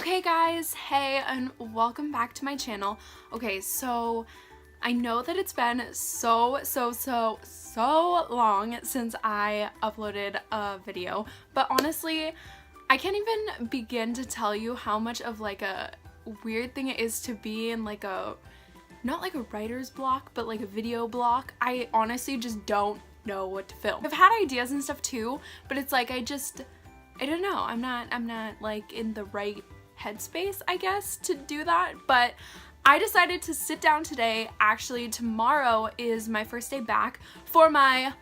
Okay guys, hey, and welcome back to my channel. Okay, so I know that it's been so long since I uploaded a video, but honestly, I can't even begin to tell you how much of like a weird thing it is to be in like a, not like a writer's block, but like a video block. I honestly just don't know what to film. I've had ideas and stuff too, but it's like I don't know. I'm not like in the right headspace, I guess, to do that, but I decided to sit down today. Actually, tomorrow is my first day back for my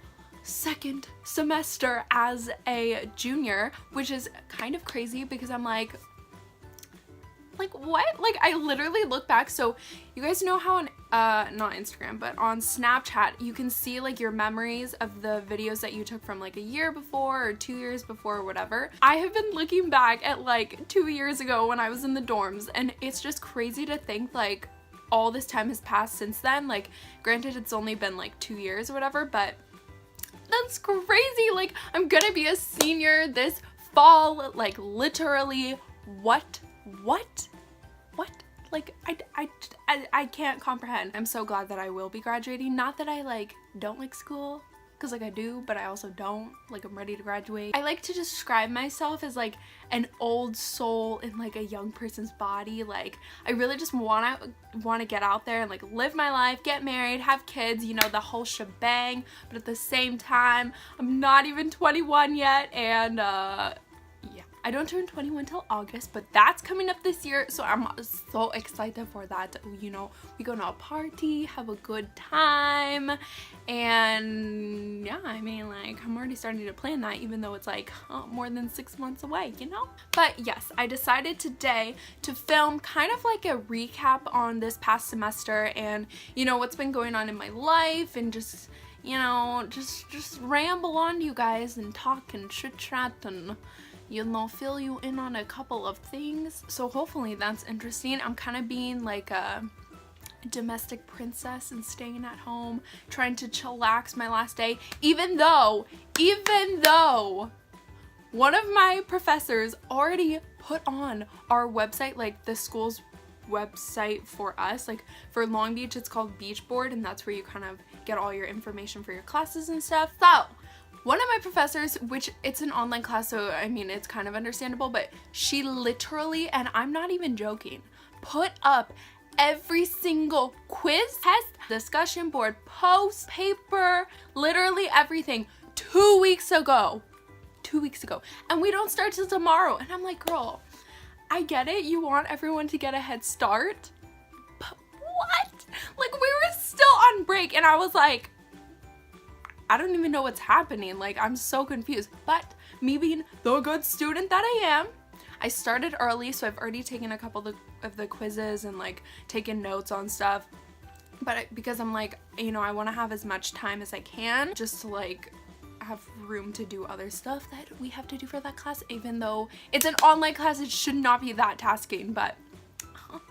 second semester as a junior, which is kind of crazy because I'm like what? Like I literally look back. So you guys know how on not Instagram, but on Snapchat you can see like your memories of the videos that you took from like a year before or 2 years before or whatever. I have been looking back at like 2 years ago when I was in the dorms, and it's just crazy to think like all this time has passed since then. Like granted, it's only been like 2 years or whatever, but that's crazy. Like I'm gonna be a senior this fall, like literally. What? Like I can't comprehend. I'm so glad that I will be graduating. Not that I like don't like school, because like I do, but I also don't. Like I'm ready to graduate. I like to describe myself as like an old soul in like a young person's body. Like I really just want to get out there and like live my life, get married, have kids, you know, the whole shebang. But at the same time, I'm not even 21 yet, and yeah, I don't turn 21 till August, but that's coming up this year, so I'm so excited for that. You know, we go to a party, have a good time, and yeah, I mean, like, I'm already starting to plan that, even though it's like more than 6 months away, you know? But yes, I decided today to film kind of like a recap on this past semester and, you know, what's been going on in my life, and just, you know, just ramble on to you guys and talk and chit chat and, you know, fill you in on a couple of things. So hopefully that's interesting. I'm kind of being like a domestic princess and staying at home, trying to chillax my last day, even though one of my professors already put on our website, like the school's website for us, like for Long Beach it's called Beach Board, and that's where you kind of get all your information for your classes and stuff. So one of my professors, which it's an online class, so I mean it's kind of understandable, but she literally, and I'm not even joking, put up every single quiz, test, discussion board, post, paper, literally everything 2 weeks ago. 2 weeks ago. And we don't start till tomorrow. And I'm like, girl, I get it. You want everyone to get a head start. But what? Like we were still on break and I was like, I don't even know what's happening. Like, I'm so confused. But me being the good student that I am, I started early, so I've already taken a couple of the quizzes and like taken notes on stuff. But because I'm like, you know, I want to have as much time as I can just to like have room to do other stuff that we have to do for that class. Even though it's an online class, it should not be that tasking, but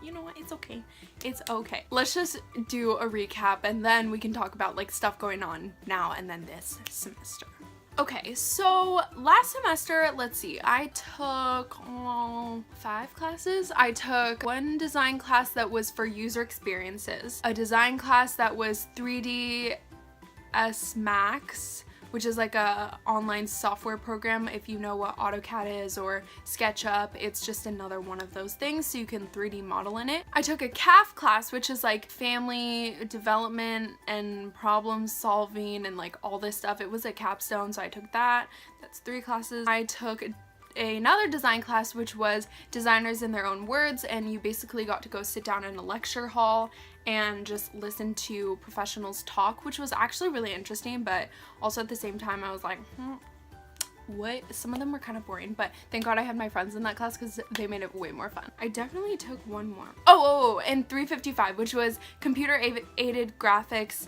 you know what, it's okay. It's okay. Let's just do a recap and then we can talk about like stuff going on now and then this semester. Okay, so last semester, let's see, I took 5 classes. I took one design class that was for user experiences, a design class that was 3ds Max, which is like a online software program. If you know what AutoCAD is or SketchUp, it's just another one of those things, so you can 3D model in it. I took a CAF class, which is like family development and problem solving and like all this stuff. It was a capstone, so I took that. That's 3 classes. I took another design class, which was designers in their own words, and you basically got to go sit down in a lecture hall and just listen to professionals talk, which was actually really interesting, but also at the same time I was like, what? Some of them were kind of boring, but thank God I had my friends in that class because they made it way more fun. I definitely took one more. And 355, which was computer aided graphics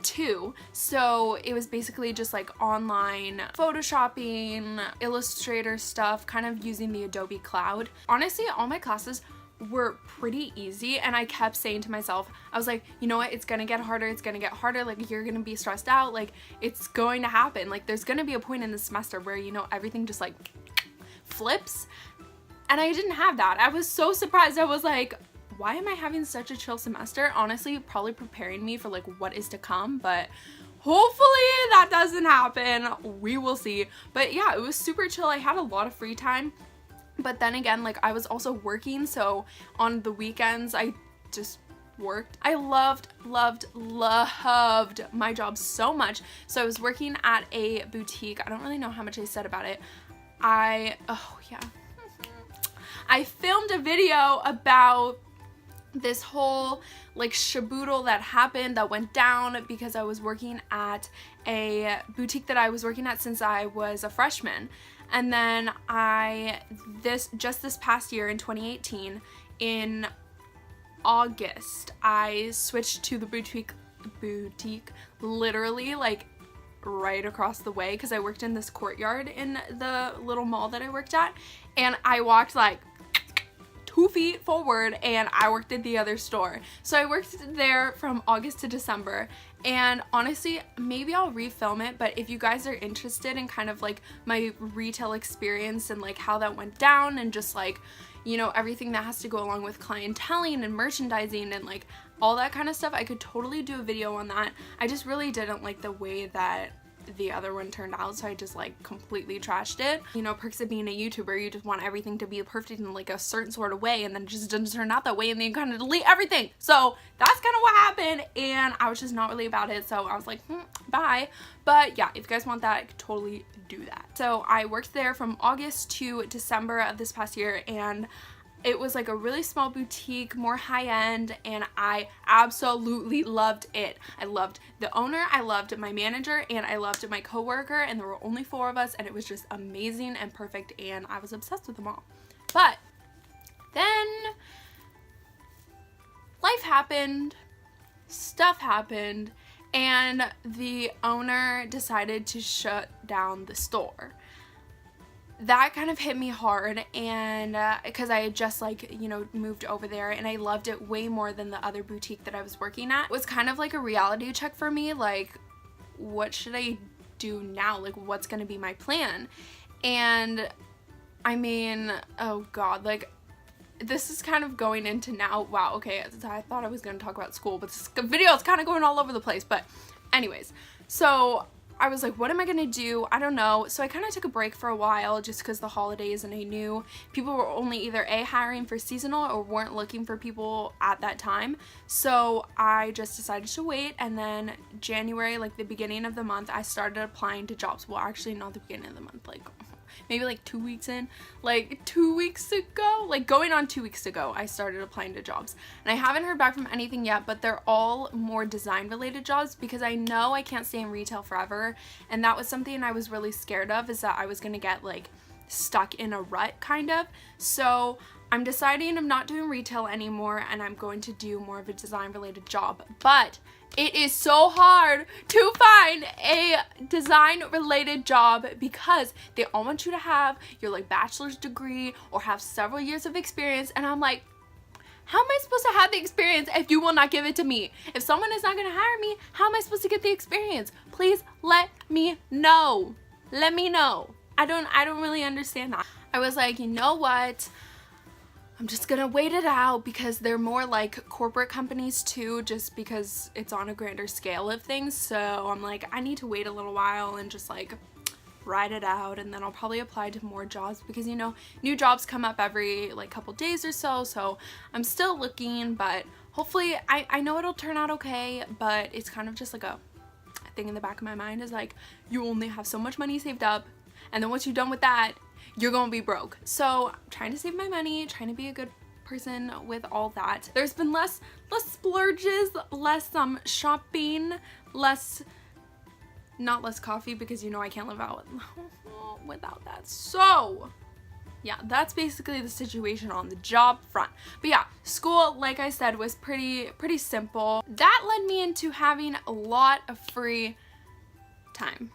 2. So it was basically just like online photoshopping, Illustrator stuff, kind of using the Adobe Cloud. Honestly, all my classes were pretty easy, and I kept saying to myself, I was like, you know what, it's gonna get harder, it's gonna get harder, like you're gonna be stressed out, like it's going to happen, like there's gonna be a point in the semester where, you know, everything just like flips. And I didn't have that. I was so surprised. I was like, why am I having such a chill semester? Honestly, probably preparing me for like what is to come, but hopefully that doesn't happen. We will see. But yeah, it was super chill. I had a lot of free time. But then again, like I was also working, so on the weekends I just worked. I loved my job so much. So I was working at a boutique. I don't really know how much I said about it. Oh yeah. I filmed a video about this whole like shaboodle that happened, that went down because I was working at a boutique that I was working at since I was a freshman. And then just this past year in 2018, in August, I switched to the boutique literally like right across the way, because I worked in this courtyard in the little mall that I worked at, and I walked like 2 feet forward and I worked at the other store. So I worked there from August to December, and honestly, maybe I'll refilm it, but if you guys are interested in kind of like my retail experience and like how that went down and just like, you know, everything that has to go along with clienteling and merchandising and like all that kind of stuff, I could totally do a video on that. I just really didn't like the way that the other one turned out, so I just like completely trashed it. You know, perks of being a YouTuber, you just want everything to be perfect in like a certain sort of way, and then it just doesn't turn out that way, and then you kind of delete everything. So that's kind of what happened, and I was just not really about it, so I was like, bye. But yeah, if you guys want that, I could totally do that. So I worked there from August to December of this past year, and it was like a really small boutique, more high-end, and I absolutely loved it. I loved the owner, I loved my manager, and I loved my coworker, and there were only 4 of us, and it was just amazing and perfect, and I was obsessed with them all. But then life happened, stuff happened, and the owner decided to shut down the store. That kind of hit me hard, and because I had just like, you know, moved over there, and I loved it way more than the other boutique that I was working at. It was kind of like a reality check for me, like what should I do now? Like what's gonna be my plan? And I mean, oh god, like this is kind of going into now, wow, okay, I thought I was gonna talk about school, but this video is kind of going all over the place. But anyways, so I was like, what am I gonna do? I don't know. So I kind of took a break for a while just because the holidays, and I knew people were only either hiring for seasonal or weren't looking for people at that time. So I just decided to wait, and then January, like the beginning of the month, I started applying to jobs. Well, actually not the beginning of the month, like maybe like 2 weeks in, like 2 weeks ago, like going on 2 weeks ago, I started applying to jobs. And I haven't heard back from anything yet, but they're all more design related jobs, because I know I can't stay in retail forever. And that was something I was really scared of, is that I was gonna get like stuck in a rut kind of. So I'm deciding I'm not doing retail anymore, and I'm going to do more of a design related job. But it is so hard to find a design related job, because they all want you to have your like bachelor's degree or have several years of experience, and I'm like, how am I supposed to have the experience if you will not give it to me? If someone is not going to hire me, how am I supposed to get the experience? Please let me know. Let me know. I don't really understand that. I was like, you know what? I'm just gonna wait it out, because they're more like corporate companies too, just because it's on a grander scale of things. So I'm like, I need to wait a little while and just like ride it out, and then I'll probably apply to more jobs, because you know, new jobs come up every like couple days or so. So I'm still looking, but hopefully I know it'll turn out okay. But it's kind of just like a thing in the back of my mind, is like, you only have so much money saved up, and then once you're done with that, you're gonna be broke. So I'm trying to save my money, trying to be a good person with all that. There's been less splurges, less shopping, not less coffee, because you know I can't live out without that. So yeah, that's basically the situation on the job front. But yeah, school, like I said, was pretty simple. That led me into having a lot of free time.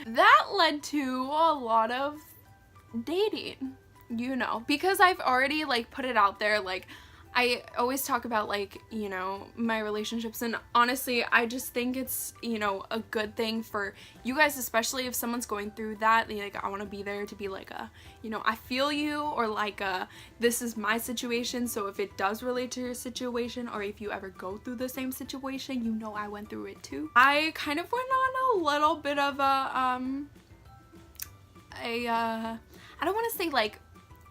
That led to a lot of dating, you know, because I've already like put it out there, like I always talk about, like, you know, my relationships, and honestly, I just think it's, you know, a good thing for you guys, especially if someone's going through that. Like, I want to be there to be like a, you know, I feel you, or like a, this is my situation, so if it does relate to your situation, or if you ever go through the same situation, you know I went through it too. I kind of went on a little bit of a I don't want to say like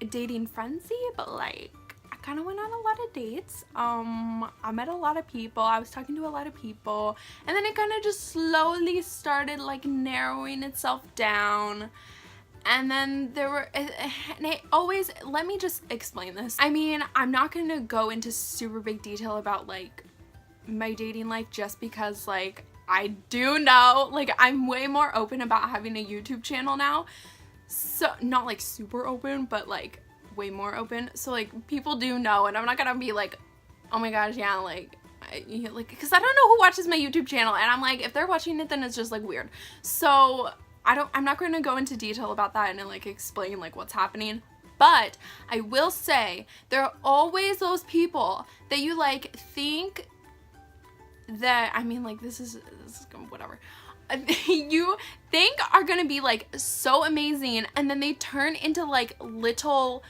a dating frenzy, but like I kind of went on a lot of dates. I met a lot of people. I was talking to a lot of people, and then it kind of just slowly started like narrowing itself down. And then there were, and it always, let me just explain this. I mean, I'm not gonna go into super big detail about like my dating life, just because like I do know, like, I'm way more open about having a YouTube channel now. So, not like super open, but like way more open. So like people do know, and I'm not gonna be like, oh my gosh, yeah, like, because I don't know who watches my YouTube channel, and I'm like, if they're watching it, then it's just like weird. So I'm not going to go into detail about that and like explain like what's happening. But I will say there are always those people that you like think that, I mean, like, this is whatever, you think are gonna be like so amazing, and then they turn into like little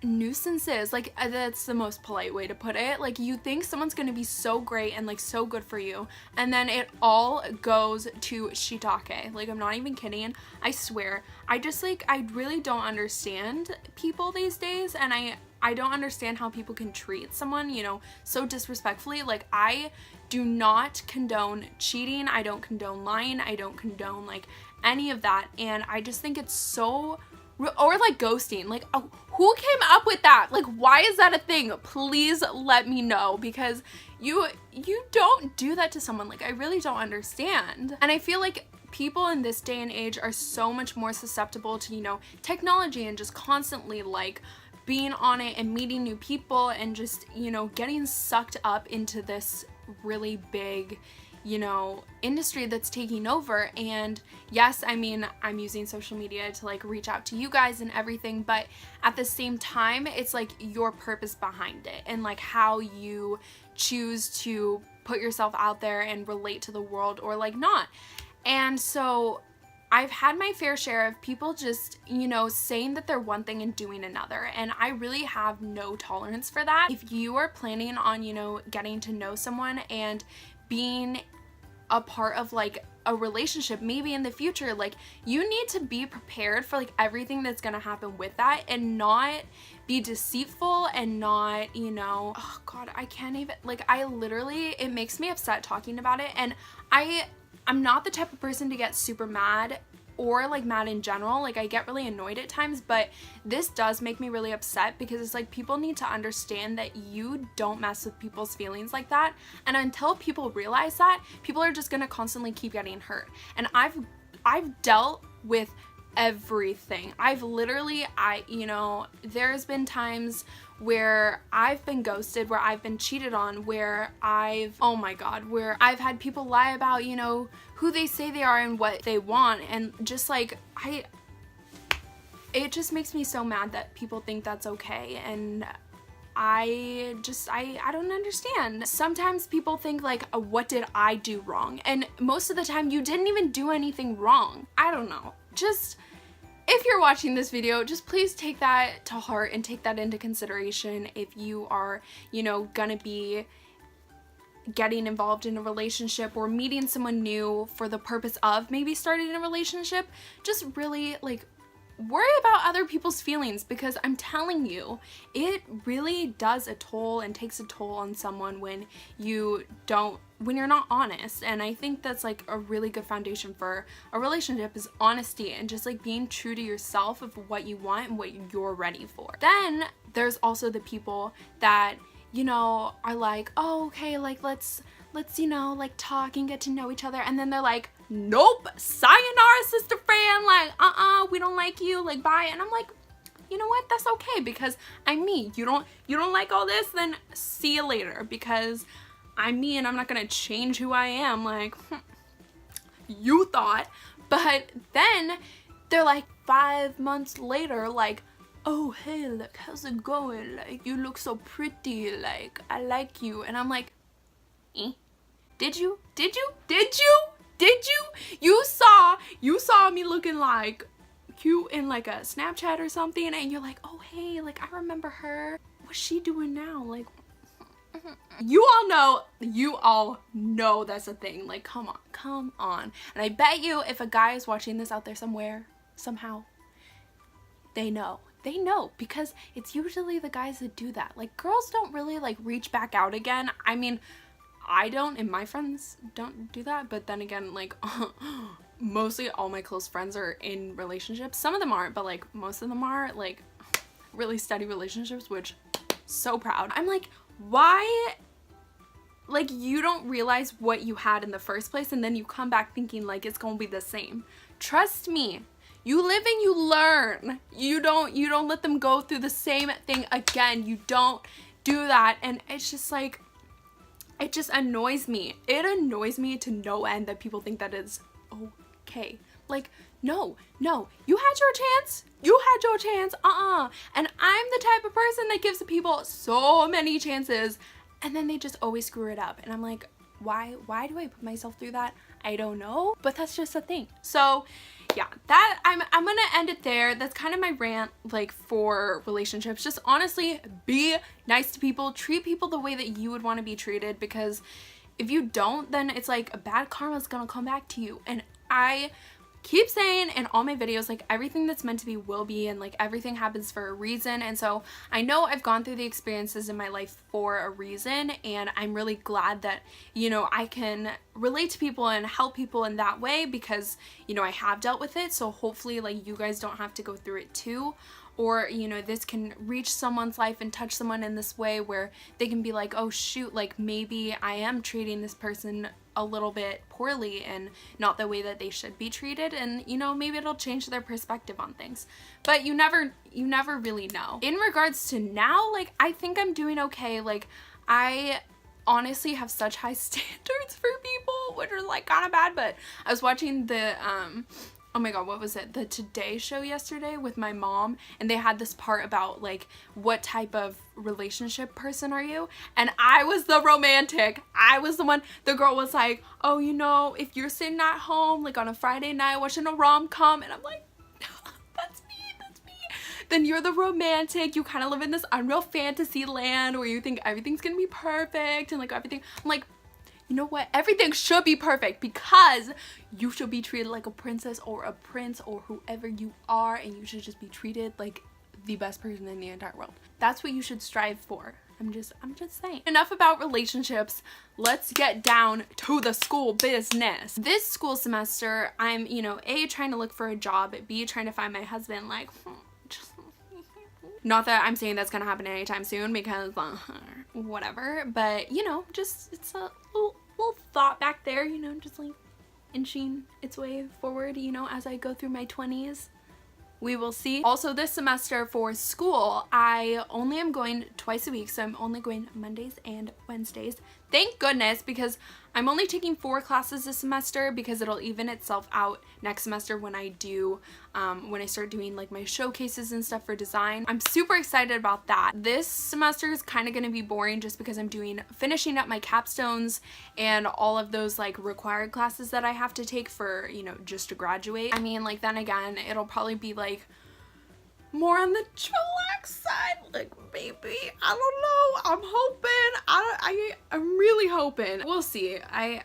nuisances. Like, that's the most polite way to put it. Like, you think someone's gonna be so great and like so good for you, and then it all goes to shiitake. Like, I'm not even kidding. I swear. I just like, I really don't understand people these days, and I don't understand how people can treat someone, you know, so disrespectfully. Like, I do not condone cheating. I don't condone lying. I don't condone like any of that. And I just think it's so, or like ghosting. Like, oh, who came up with that? Like, why is that a thing? Please let me know, because you don't do that to someone. Like, I really don't understand. And I feel like people in this day and age are so much more susceptible to, you know, technology, and just constantly like being on it and meeting new people, and just, you know, getting sucked up into this really big, you know, industry that's taking over. And yes, I mean, I'm using social media to like reach out to you guys and everything, but at the same time, it's like your purpose behind it, and like how you choose to put yourself out there and relate to the world, or like not. And so I've had my fair share of people just, you know, saying that they're one thing and doing another, and I really have no tolerance for that. If you are planning on, you know, getting to know someone and being a part of like a relationship maybe in the future, like, you need to be prepared for like everything that's gonna happen with that, and not be deceitful, and not, you know, oh god, I can't even, like, I literally, it makes me upset talking about it. And I'm not the type of person to get super mad, or like mad in general. Like, I get really annoyed at times, but this does make me really upset, because it's like, people need to understand that you don't mess with people's feelings like that. And until people realize that, people are just gonna constantly keep getting hurt. And I've dealt with everything. I've literally, you know, there's been times where I've been ghosted, where I've been cheated on, where oh my god, where I've had people lie about, you know, who they say they are and what they want. And just like, it just makes me so mad that people think that's okay. And I don't understand. Sometimes people think like, what did I do wrong? And most of the time, you didn't even do anything wrong. I don't know. Just, if you're watching this video, just please take that to heart and take that into consideration if you are, you know, gonna be getting involved in a relationship, or meeting someone new for the purpose of maybe starting a relationship. Just really like worry about other people's feelings, because I'm telling you, it really does a toll and takes a toll on someone when you're not honest. And I think that's like a really good foundation for a relationship, is honesty, and just like being true to yourself of what you want and what you're ready for. Then there's also the people that, you know, are like, oh, okay, like let's you know, like talk and get to know each other, and then they're like, nope, sayonara, sister friend, like, we don't like you, like, bye. And I'm like, you know what, that's okay, because I'm me. You don't like all this, then see you later, because I'm me, and I'm not gonna change who I am. Like, you thought. But then they're like 5 months later, like, oh, hey, like, how's it going? Like, you look so pretty, like, I like you. And I'm like, eh? Did you? Did you? Did you? Did you? You saw me looking like cute in like a Snapchat or something, and you're like, oh, hey, like, I remember her. What's she doing now? Like, you all know that's a thing. Like, come on. And I bet you if a guy is watching this out there somewhere, somehow, they know because it's usually the guys that do that. Like, girls don't really like reach back out again. I mean, I don't, and my friends don't do that, but then again, like, mostly all my close friends are in relationships. Some of them aren't, but like most of them are, like, really steady relationships, which, so proud. I'm like, why, like, you don't realize what you had in the first place, and then you come back thinking like it's gonna be the same. Trust me, you live and you learn. You don't let them go through the same thing again. You don't do that. And it's just like, it just annoys me. It annoys me to no end that people think that is okay. Like, no, you had your chance. And I'm the type of person that gives people so many chances, and then they just always screw it up. And I'm like, why do I put myself through that? I don't know, but that's just a thing. So yeah, that I'm gonna end it there. That's kind of my rant, like, for relationships. Just honestly, be nice to people, treat people the way that you would want to be treated, because if you don't, then it's like a bad karma is gonna come back to you. And I keep saying in all my videos, like, everything that's meant to be will be, and like everything happens for a reason. And so I know I've gone through the experiences in my life for a reason, and I'm really glad that, you know, I can relate to people and help people in that way, because, you know, I have dealt with it. So hopefully, like, you guys don't have to go through it too, or, you know, this can reach someone's life and touch someone in this way where they can be like, oh shoot, like, maybe I am treating this person a little bit poorly and not the way that they should be treated, and, you know, maybe it'll change their perspective on things. But you never really know. In regards to now, like, I think I'm doing okay. Like, I honestly have such high standards for people, which are like kind of bad. But I was watching the oh my god, what was it? The Today Show yesterday with my mom, and they had this part about, like, what type of relationship person are you? And I was the romantic. I was the one. The girl was like, oh, you know, if you're sitting at home, like, on a Friday night watching a rom-com, and I'm like, that's me. Then you're the romantic. You kind of live in this unreal fantasy land where you think everything's gonna be perfect and, like, everything. I'm like, you know what? Everything should be perfect, because you should be treated like a princess or a prince or whoever you are, and you should just be treated like the best person in the entire world. That's what you should strive for. I'm just saying. Enough about relationships. Let's get down to the school business. This school semester, I'm, you know, A, trying to look for a job, B, trying to find my husband, like, not that I'm saying that's gonna happen anytime soon, because whatever, but, you know, just, it's a little thought back there, you know, just like inching its way forward, you know, as I go through my 20s. We will see. Also, this semester for school, I only am going twice a week, so I'm only going Mondays and Wednesdays. Thank goodness, because I'm only taking 4 classes this semester, because it'll even itself out next semester when I do, when I start doing, like, my showcases and stuff for design. I'm super excited about that. This semester is kind of going to be boring just because I'm finishing up my capstones and all of those, like, required classes that I have to take for, you know, just to graduate. I mean, like, then again, it'll probably be, like, more on the chillax side, like, maybe, I don't know, I'm hoping, I'm really hoping. We'll see. I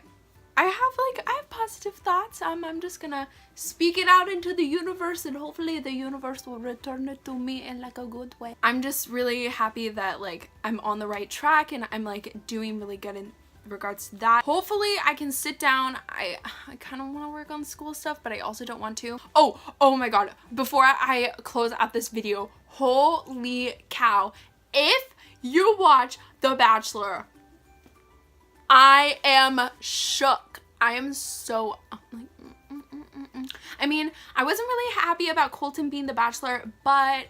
have positive thoughts. I'm just gonna speak it out into the universe, and hopefully the universe will return it to me in, like, a good way. I'm just really happy that, like, I'm on the right track, and I'm, like, doing really good in regards to that. Hopefully I can sit down. I kind of want to work on school stuff, but I also don't want to. Oh my god, before I close out this video, holy cow, if you watch The Bachelor, I am shook. I am so, like, I mean, I wasn't really happy about Colton being the Bachelor, but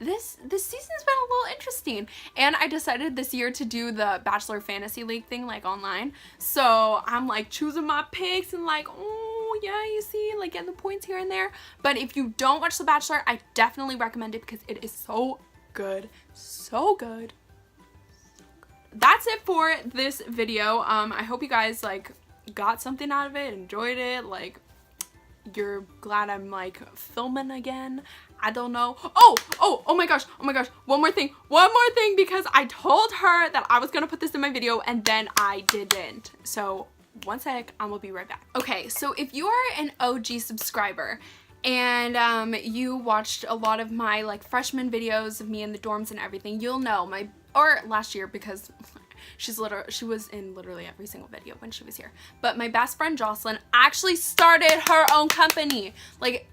this season's been a little interesting, and I decided this year to do the Bachelor Fantasy League thing, like, online. So I'm, like, choosing my picks and, like, oh yeah, you see, like getting the points here and there. But if you don't watch The Bachelor, I definitely recommend it because it is so good. So good. That's it for this video. I hope you guys like got something out of it, enjoyed it, like you're glad I'm like filming again. I don't know. Oh my gosh, one more thing, because I told her that I was gonna put this in my video and then I didn't. So one sec, I will be right back. Okay, so if you are an OG subscriber and you watched a lot of my like freshman videos of me in the dorms and everything, you'll know or last year, because she was in literally every single video when she was here. But my best friend Jocelyn actually started her own company like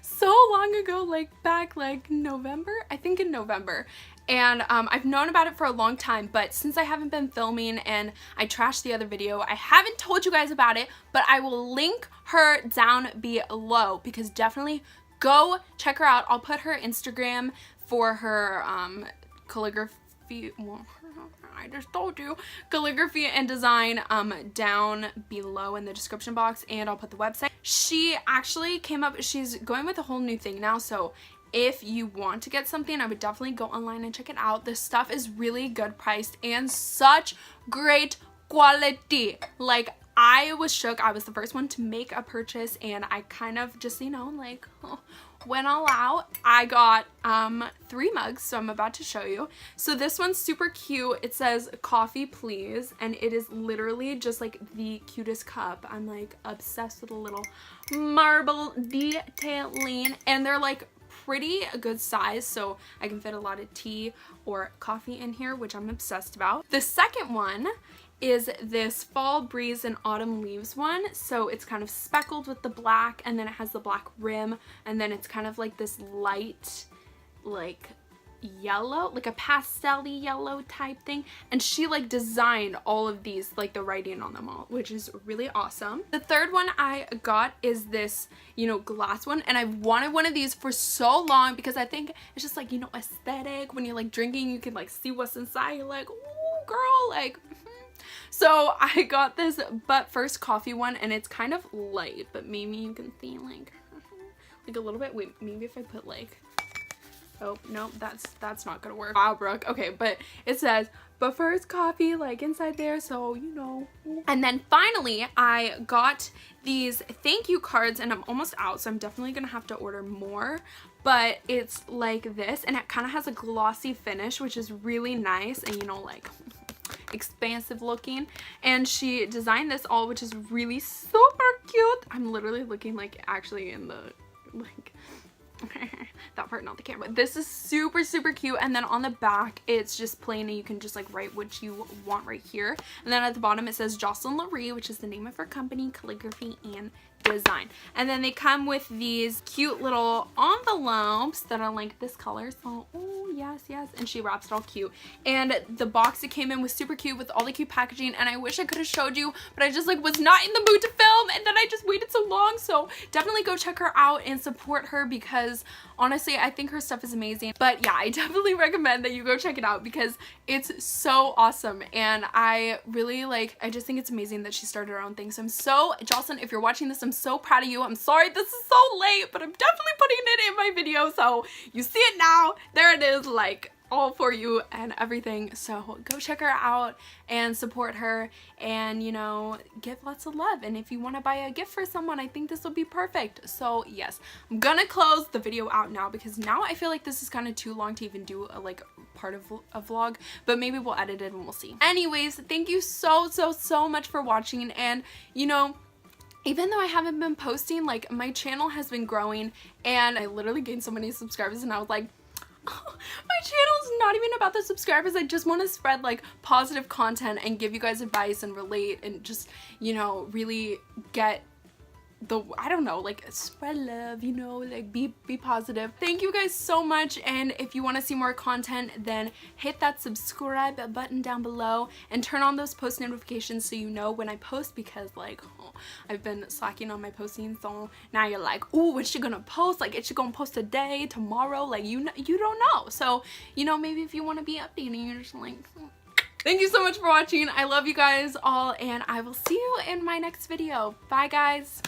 so long ago, like back like November, I think in November. And I've known about it for a long time, but since I haven't been filming and I trashed the other video, I haven't told you guys about it, but I will link her down below because definitely go check her out. I'll put her Instagram for her calligraphy, well, I just told you, calligraphy and design down below in the description box, and I'll put the website. She actually came up, she's going with a whole new thing now, so if you want to get something, I would definitely go online and check it out. This stuff is really good priced and such great quality. Like, I was shook. I was the first one to make a purchase and I kind of just, you know, like went all out. I got 3 mugs, so I'm about to show you. So this one's super cute. It says coffee please, and it is literally just like the cutest cup. I'm like obsessed with a little marble detailing, and they're like pretty good size, so I can fit a lot of tea or coffee in here, which I'm obsessed about. The second one is this fall breeze and autumn leaves one. So it's kind of speckled with the black, and then it has the black rim, and then it's kind of like this light like yellow, like a pastel-y yellow type thing, and she like designed all of these, like the writing on them all, which is really awesome. The third one I got is this, you know, glass one, and I've wanted one of these for so long because I think it's just like, you know, aesthetic. When you're like drinking, you can like see what's inside. You're like, ooh girl, like so I got this But First coffee one, and it's kind of light, but maybe you can see like a little bit. Wait, maybe if I put like, oh no, that's not gonna work. Wow, Brooke. Okay, but it says But First coffee like inside there, so you know. And then finally I got these thank you cards, and I'm almost out, so I'm definitely gonna have to order more. But it's like this, and it kind of has a glossy finish, which is really nice, and you know, like expansive looking. And she designed this all, which is really super cute. I'm literally looking like actually in the like that part, not the camera. This is super cute. And then on the back it's just plain, and you can just like write what you want right here. And then at the bottom it says Jocelyn Laurie, which is the name of her company, calligraphy and design. And then they come with these cute little envelopes that are like this color, so oh yes, and she wraps it all cute. And the box it came in was super cute with all the cute packaging, and I wish I could have showed you, but I just like was not in the mood to film, and then I just waited so long. So definitely go check her out and support her, because honestly I think her stuff is amazing. But yeah, I definitely recommend that you go check it out because it's so awesome, and I really like, I just think it's amazing that she started her own thing. So I'm so, Jocelyn, if you're watching this, I'm so proud of you. I'm sorry this is so late, but I'm definitely putting it in my video, so you see it now. There it is, like all for you and everything. So go check her out and support her, and you know, give lots of love. And if you want to buy a gift for someone, I think this will be perfect. So yes, I'm gonna close the video out now because now I feel like this is kind of too long to even do a like part of a vlog, but maybe we'll edit it and we'll see. Anyways, thank you so much for watching. And you know, even though I haven't been posting, like my channel has been growing, and I literally gained so many subscribers, and I was like, oh, my channel's not even about the subscribers. I just want to spread like positive content and give you guys advice and relate, and just, you know, really get the, I don't know, like spread love, you know, like be positive. Thank you guys so much, and if you want to see more content, then hit that subscribe button down below and turn on those post notifications so you know when I post, because like I've been slacking on my posting, so now you're like, ooh, when's she gonna post? Like, is she gonna post today, tomorrow? Like, you don't know. So, you know, maybe if you want to be updating, you're just like, thank you so much for watching. I love you guys all, and I will see you in my next video. Bye guys.